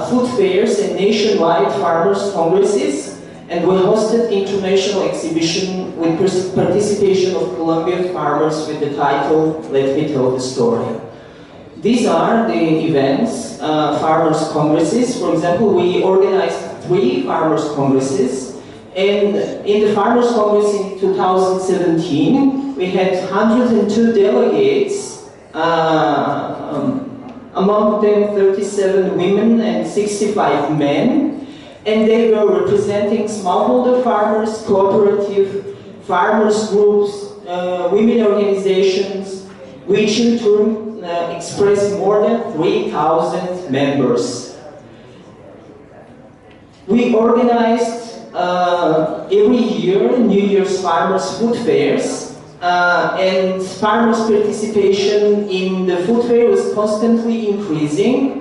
food fairs and nationwide farmers' congresses, and we hosted international exhibition with participation of Colombian farmers with the title, Let Me Tell the Story. These are the events, farmers' congresses. For example, we organized 3 farmers' congresses. And in the Farmers' Congress in 2017, we had 102 delegates, among them 37 women and 65 men. And they were representing smallholder farmers, cooperative, farmers groups, women organizations, which in turn expressed more than 3,000 members. We organized every year New Year's Farmers Food Fairs, and farmers' participation in the food fair was constantly increasing.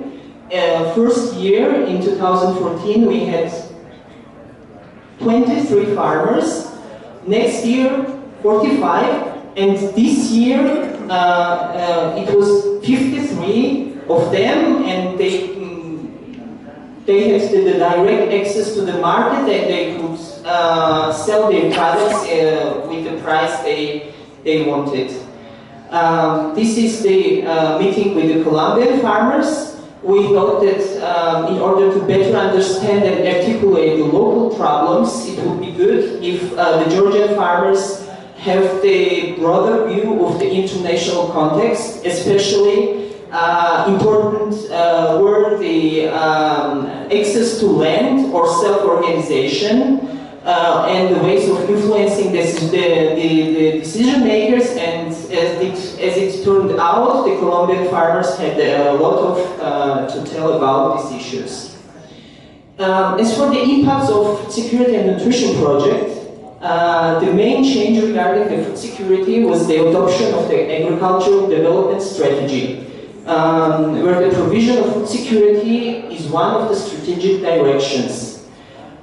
First year, in 2014, we had 23 farmers. Next year, 45. And this year, it was 53 of them, and they had the direct access to the market, and they could sell their products with the price they wanted. This is the meeting with the Colombian farmers. We thought that in order to better understand and articulate the local problems, it would be good if the Georgian farmers have the broader view of the international context, especially important were the access to land or self-organization and the ways of influencing the decision makers. And as it turned out, the Colombian farmers had a lot to tell about these issues. As for the impacts of food security and nutrition project, the main change regarding the food security was the adoption of the agricultural development strategy, where the provision of food security is one of the strategic directions.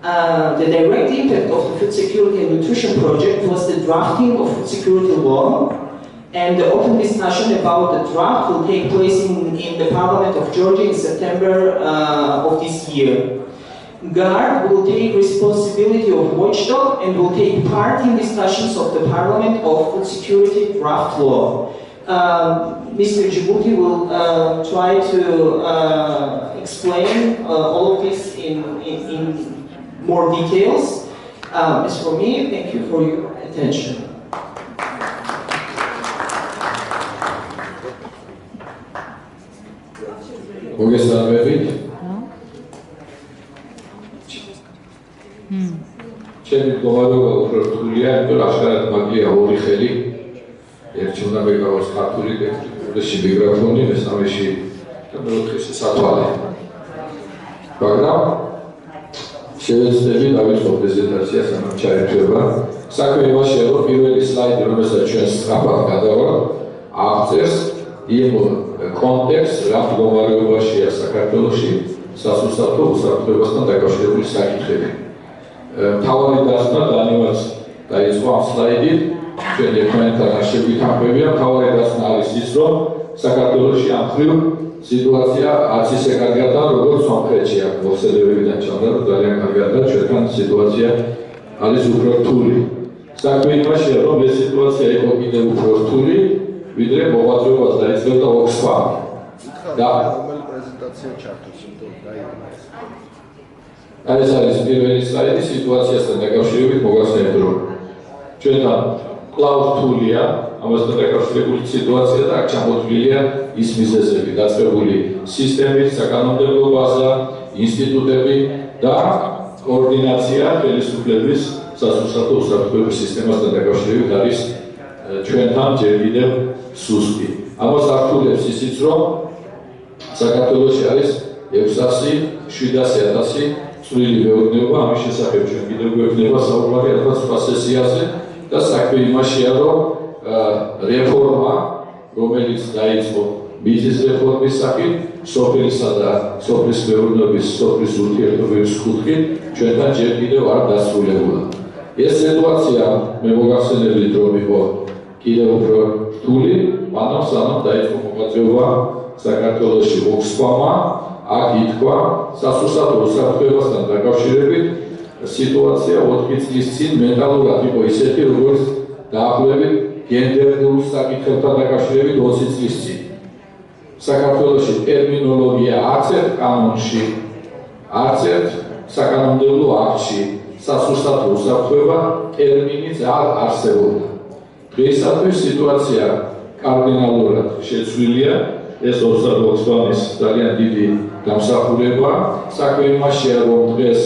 The direct impact of the food security and nutrition project was the drafting of food security law, and the open discussion about the draft will take place in the Parliament of Georgia in September of this year. GARD will take responsibility of watchdog and will take part in discussions of the Parliament of Food Security Draft Law. Mr. Djibouti will try to explain all of this in more details. As for me, thank you for your attention. ჩემი მდგომარეობა უფრო რთულია, იმიტომ რომ აშკარად მაგია ორი ხელი. ერთი უნდა მეკავოს ქართული ტექსტი, მესამეში მიკროფონი, მესამეში და მეოთხეში სათვალე. მაგრამ შევეცდები დავიწყო პრეზენტაცია სანამ ჩაერთვება. საქმე იმაშია, რომ პირველი სლაიდი, რომელსაც ჩვენ სწრაფად გადავართ, აღწერს იმ კონტექსტს, რა მდგომარეობაშია საქართველოში სასუსტო უსაფრთხოებასთან დაკავშირებული საკითხები. მთავარი დასკვნა დანივაც დაიწყო ამ სლაიდით, ჩვენ ერთმანეთთან არ შევვითანხმებია. მთავარი დასკვნა არის ის, რომ საქართველოში ამ მხრივ სიტუაცია არც ისე კარგადაა, როგორც სომხეთში. აქ მოხსენებებიდან ჩანდა, რომ ძალიან კარგადაა, ჩვენთან სიტუაცია არის უფრო რთული. საქმე იმაშია, რომ ეს სიტუაცია იყო კიდევ უფრო რთული, ვიდრე მოღვაწეობას დაიწყებდა ოქსფამი. და რომელი პრეზენტაცია ჩართოს, იმიტომ დაიგნა ეს. ეს არის პირველი სლაიდი სიტუაციასთან დაკავშირებით მოგახსენებთ, რომ ჩვენთან კვლავ რთულია ამასთან დაკავშირებული სიტუაცია და აქ ჩამოთვლილია ის მიზეზები, დაწყებული სისტემის, საკანონმდებლო ბაზა, ინსტიტუტები და კოორდინაცია ხელისუფლების სასუსტო უსაფრთხოების სისტემასთან დაკავშირებით არის ჩვენთან ჯერ კიდევ სუსტი. ამას ართულებს ისიც, რომ საქართველოში არის 600-700,000 წვრილი მეურნეობა, ამის შესახებ ჩვენ კიდევ გვექნება საუბარი რაღაც სხვა სესიაზე და საქმე იმაშია, რომ რეფორმა, რომელიც დაიწყო მიწის რეფორმის სახით, სოფლისა და სოფლის მეურნეობის, სოფლის ურთიერთობების კუთხით ჩვენთან ჯერ კიდევ არ დასრულებულა. ეს სიტუაცია მე მოგახსენებთ, რომ იყო კიდევ უფრო რთული, მანამ სანამ დაიწყო მოღვაწეობა საქართველოში ოქსფამმა. აქ ითქვა სასუსტო უსაფრთხოებასთან დაკავშირებით სიტუაცია 4 წლის წინ მენტალურად იყო ისეთი, როგორც დაახლოებით გენდერულ საკითხებთან დაკავშირებით 20 წლის წინ. საქართველოში ტერმინოლოგია არც ერთ კანონში, არც ერთ საკანონმდებლო აქტში სასუსტო უსაფრთხოება ტერმინიც არ არსებობდა. დღეისათვის სიტუაცია კარდინალურად შეცვლილია. ეს ოქსფამის ძალიან დიდი დამსახურება. საქმე იმაშია, რომ დღეს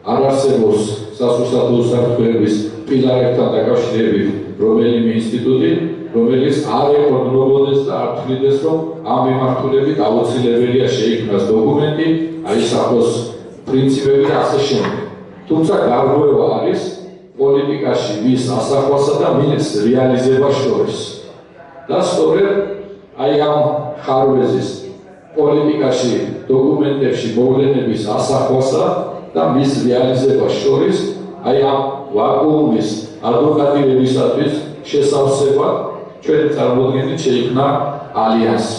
არ არსებობს სასუსტო უსაფრთხოების პილარებთან დაკავშირებით რომელიმე ინსტიტუტი, რომელიც არ ეყრდნობოდეს და არ თვლიდეს, რომ ამ მიმართულებით აუცილებელია შეიქმნას დოკუმენტი, აისახოს პრინციპები და ასე შემდეგ. თუმცა გარღვევა არის პოლიტიკაში მის ასახვასა და მის რეალიზებას შორის. და სწორედ აი ამ ხარვეზის პოლიტიკაში, დოკუმენტებში მოვლენების ასახვასა და მის რეალიზებას შორის, აი ამ ვაკუუმის ადვოკატირებისათვის შესავსებად ჩვენი წარმოდგენით შეიქმნა ალიანსი.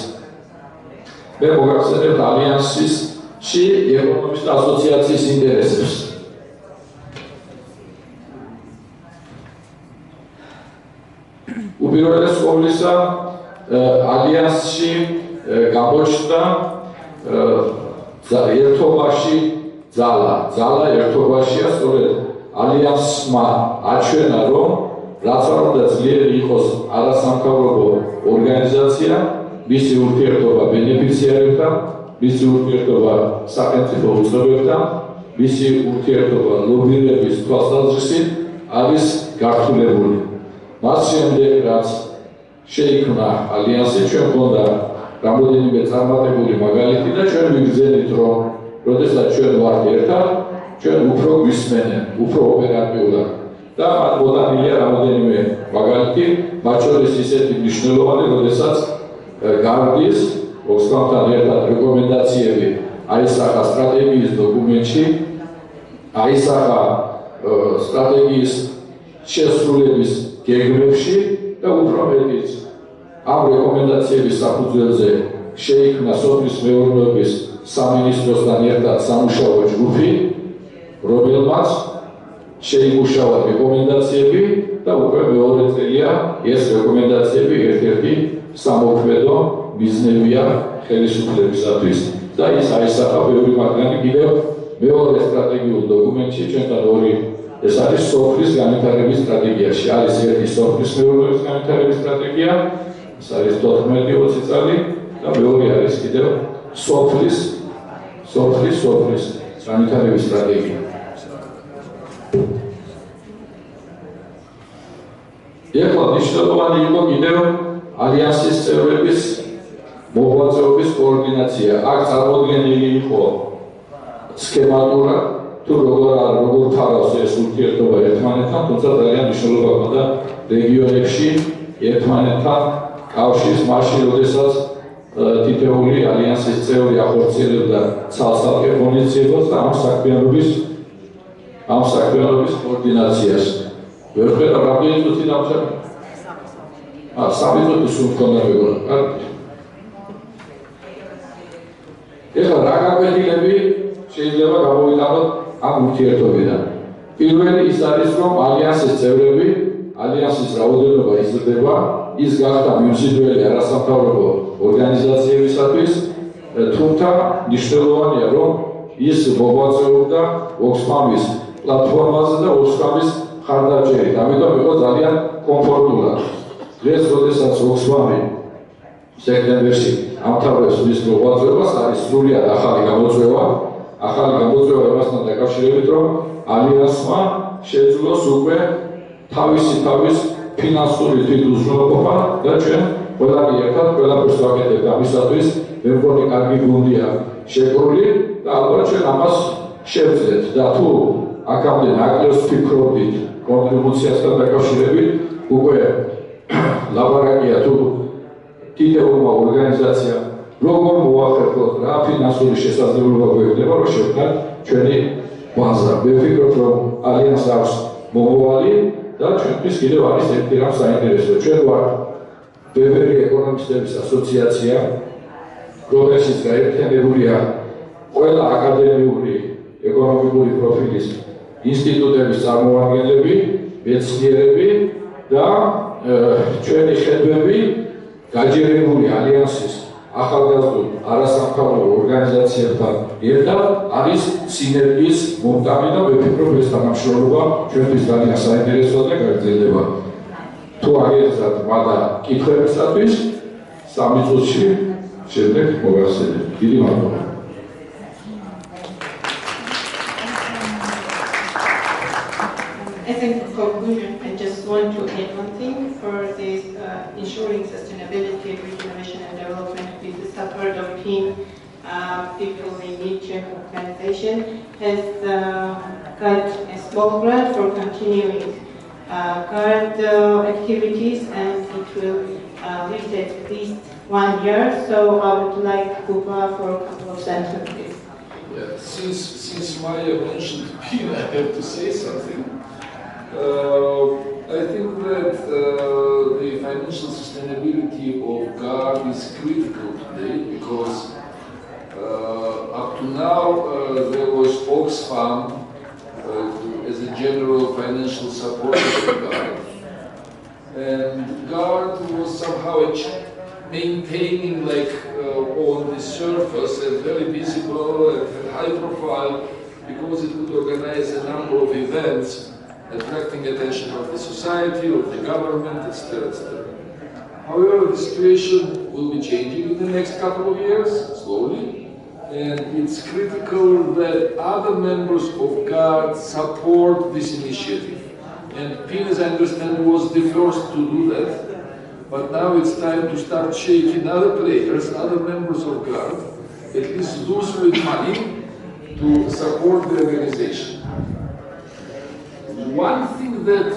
მე მოგახსენებთ ალიანსში ეკონომისტთა ასოციაციის ინტერესებს. უპირველეს ყოვლისა, ალიანსში გამოჩნდა ერთობაში ძალა ერთობაშია, სწორედ ალიანსმა აჩვენა, რომ რაც არ უნდა ძლიერი იყოს არასამთავრობო ორგანიზაცია, მისი ურთიერთობა ბენეფიციარებთან, მისი ურთიერთობა სახელმწიფო უწყებებთან, მისი ურთიერთობა ლობირების თვალსაზრისით არის გართულებული. მას შემდეგ, რაც შეიქმნა ალიანსი, ჩვენ გვქონდა რამოდენიმე წარმატებული მაგალითი და ჩვენ ვიგრძელით, რომ როდესაც ჩვენ ვართ ერთად, ჩვენ უფრო გვისმენენ, უფრო ოპერატიულად. და მოდანილია რამოდენიმე მაგალითი, მათ შორის ისეთი მნიშვნელოვანი, როდესაც გარდის ოქსფამთან ერთად რეკომენდაციები აისახა სტრატეგიის დოკუმენტში, აისახა სტრატეგიის შესრულების გეგმებში და უფრო მეტიც ამ რეკომენდაციების საფუძველზე შეიქმნა სოფლის მეურნეობის სამინისტროსთან ერთად სამუშაო ჯგუფი, რომელმაც შეიმუშავა რეკომენდაციები და უკვე მეორე წელია ეს რეკომენდაციები ერთ-ერთი სამოქმედო მიზნებია ხელისუფლებისათვის. და ის აისახა ბევრი მათგანი კიდევ მეორე სტრატეგიულ დოკუმენტში, ჩვენთან ორი, ეს არის სოფლის განვითარების სტრატეგიაში. არის ერთი სოფლის მეურნეობის განვითარების სტრატეგია, ეს არის 14-20 წელი და მეორე არის კიდევ სოფლის განვითარების სტრატეგია. ეხლა მნიშვნელოვანი იყო კიდევ ალიანსის წევრების მოღვაწეობის კოორდინაცია. აქ წარმოდგენილი იყო სქემატურად, თუ როგორ თავს ეს ურთიერთობა ერთმანეთთან, თუმცა ძალიან მნიშვნელობა ჰქონდა რეგიონებში ერთმანეთთან კავშირს, მაშინ, როდესაც თითეული ალიანსის წევრი ახორციელებდა ცალ-ცალკე ღონისძიებას და ამ საქმიანობის კოორდინაციას. ვერ ხედავ რამდენი წუთი დავწერე? 3 წუთი სულ მქონდა მეგონა. ეხლა რა გაკვეთილები შეიძლება გამოვიტანოთ ამ ურთიერთობიდან? პირველი ის არის, რომ ალიანსის წევრები, ალიანსის რაოდენობა იზრდება, ის გახდა მიმზიდველი არასამთავრობო ორგანიზაციებისათვის, თუმცა მნიშვნელოვანია, რომ ის მოღვაწეობდა ოქსფამის პლატფორმაზე და ოქსფამის ხარდაჭერით, ამიტომ იყო ძალიან კომფორტულად. დღეს, როდესაც ოქსფამი სექტემბერში ამთავრებს მის მოღვაწეობას, არის სრულიად ახალი გამოწვევა იმასთან დაკავშირებით, რომ ალიანსმა შეძლოს უკვე თავისი ფინანსური თვითუზრუნველყოფა და ჩვენ ყველანი ერთად ყველაფერს ვაკეთებთ ამისათვის, მე მგონი კარგი გუნდია შეკრული და ალბათ ჩვენ ამას შევძლეთ და თუ აქამდე ნაკლებს ვფიქრობდით კონტრიბუციასთან დაკავშირებით, უკვე ლაბორატორია თუ დიდეულმა ორგანიზაციამ როგორ მოახერხოთ, რა ფინანსური შესაძლებლობა გვექნება, რომ შევქმნათ ჩვენი ბაზა. მე ვფიქრობ, რომ ალიანსს აქვს მომავალი და ჩვენთვის კიდევ არის ერთი რამ საინტერესო. ჩვენ ვართ ბევრი ეკონომისტების ასოციაცია, რომელშიც გაერთიანებულია ყველა აკადემიური ეკონომიკური პროფილის ინსტიტუტების წარმომადგენლები, მეცნიერები და ჩვენი ხედვები გაჯერებული ალიანსის ახალგაზრდულ არასამთავრობო ორგანიზაციებთან ერთად არის სინერგიის მომტანი და მე ვფიქრობ, ეს თანამშრომლობა ჩვენთვის ძალიან საინტერესოა და გაგრძელდება. თუ აგერცათ მადა კითხვებისათვის 3 წუთში შემდეგ მოგახსენებ. დიდი მადლობა. As in conclusion, I just want to add one thing for this ensuring sustainability, regeneration and development with the support of team people in each organization has got a small grant for continuing GARD activities, and it will last at least 1 year. So I would like Kuba for a couple of sentences. Yeah, since Maya mentioned PIN, I have to say something. I think that the financial sustainability of GARD is critical today because up to now there was Oxfam as a general financial support of GARD, and GARD was somehow a maintaining like on the surface and very visible and high profile, because it would organize a number of events attracting attention of the society, of the government, etc., etc. However, the situation will be changing in the next couple of years, slowly, and it's critical that other members of GARD support this initiative. And PIN, as I understand, was the first to do that, but now it's time to start shaking other players, other members of GARD, at least those with money, to support the organization. One thing that,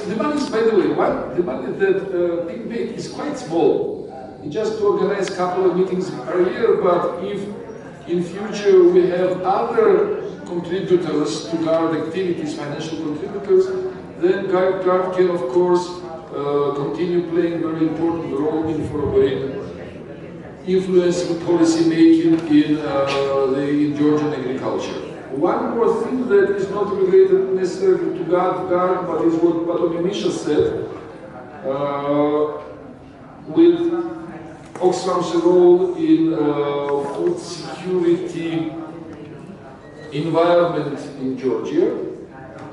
the money is, by the way, the money that PIN paid is quite small. It's just to organize a couple of meetings per year, but if in future we have other contributors to GARD activities, financial contributors, then GARD can, of course, continue playing a very important role in following, influencing policy making in Georgian agriculture. One more thing that is not related necessarily to GARD, but is what Misha said, with Oxfam's role in food security environment in Georgia.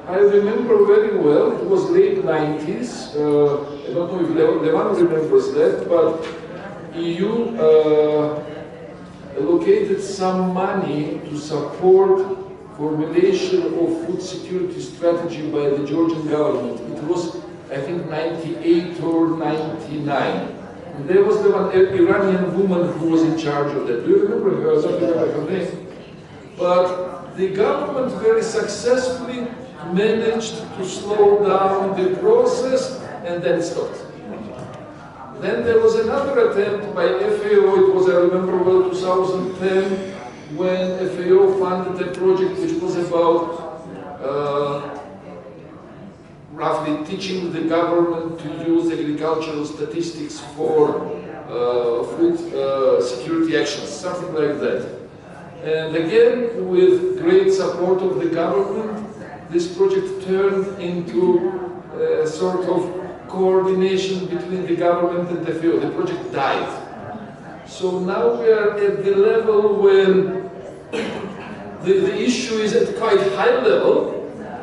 I remember very well, it was late 90s, I don't know if Levan remembers that, but EU allocated some money to support formulation of food security strategy by the Georgian government. It was, I think, 98 or 99. And there was the one Iranian woman who was in charge of that. Do you remember her? I don't remember her name. But the government very successfully managed to slow down the process and then stopped. Then there was another attempt by FAO, it was, I remember well, 2010, when FAO funded a project which was about roughly teaching the government to use agricultural statistics for food security actions, something like that. And again, with great support of the government, this project turned into a sort of coordination between the government and FAO. The project died. So now we are at the level when the issue is at quite high level,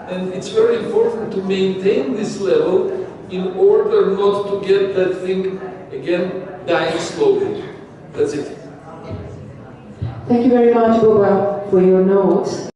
and it's very important to maintain this level in order not to get that thing, again, dying slowly. That's it. Thank you very much, Boba, for your notes.